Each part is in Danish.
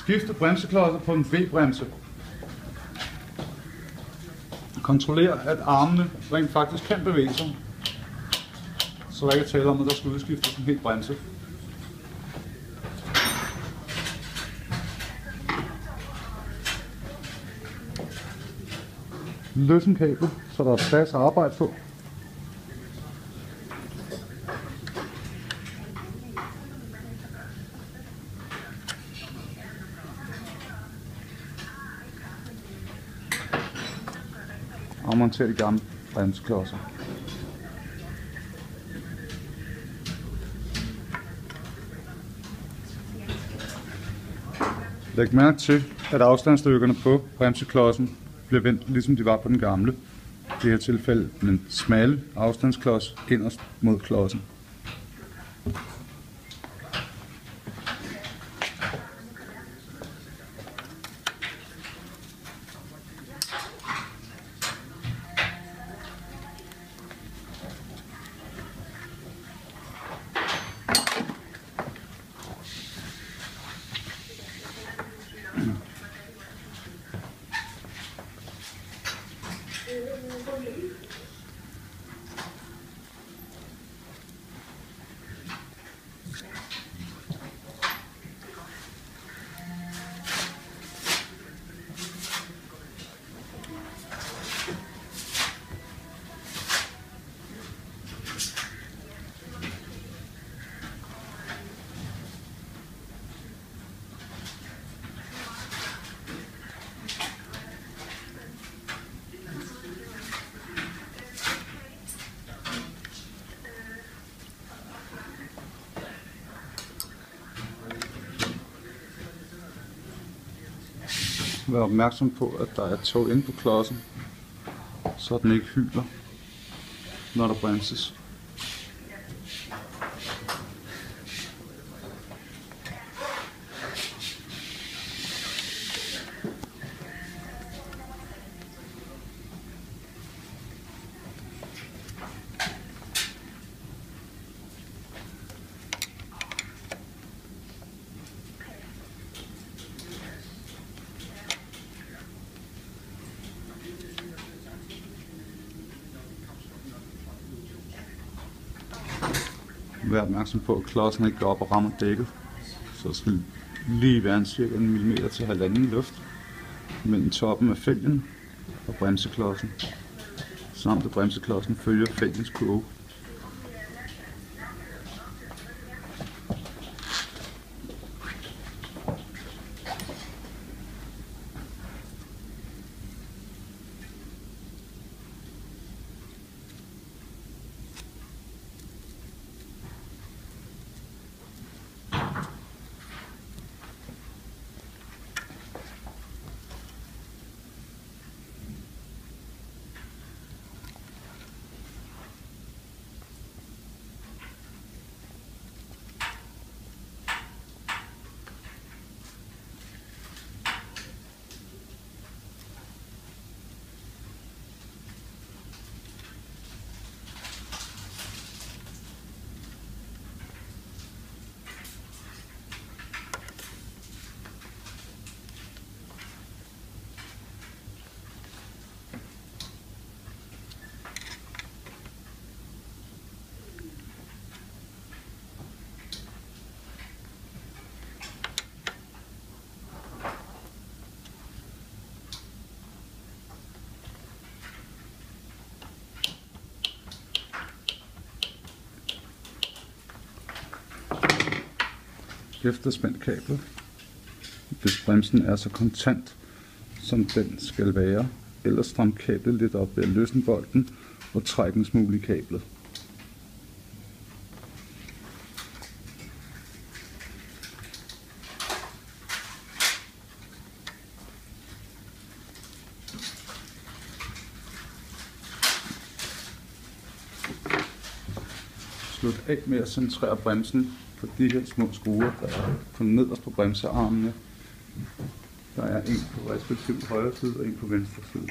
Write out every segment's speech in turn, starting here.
Skifte bremseklodser på en V-bremse. Kontroller, at armene rent faktisk kan bevæge sig, så der ikke er tale om, at der skal udskiftes en helt bremse. Løsne kablet, så der er plads at arbejde på. Og montere de gamle bremseklodser. Læg mærke til, at afstandsstykkerne på bremseklodsen bliver vendt, ligesom de var på den gamle. I det her tilfælde den smalle afstandsklods inderst mod klodsen. Vær opmærksom på, at der er tog inde på klodsen, så den ikke hyler, når der bremses. Vær opmærksom på, at klodsen ikke går op og rammer dækket, så der skal lige være en cirka 1 mm til 1,5 luft mellem toppen af fælgen og bremseklodsen, samt at bremseklodsen følger fælgens kurve. Efterspændt kablet, hvis bremsen er så kontant som den skal være, eller stram kablet lidt op ved at løsne bolten og trække en smule i kablet. Slut af med at centrere bremsen på de her små skruer, der er på nederst på bremsearmene. Der er en på respektive højre side og en på venstre side.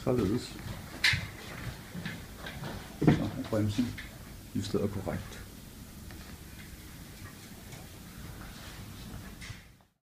Således. Så er bremsen justeret korrekt.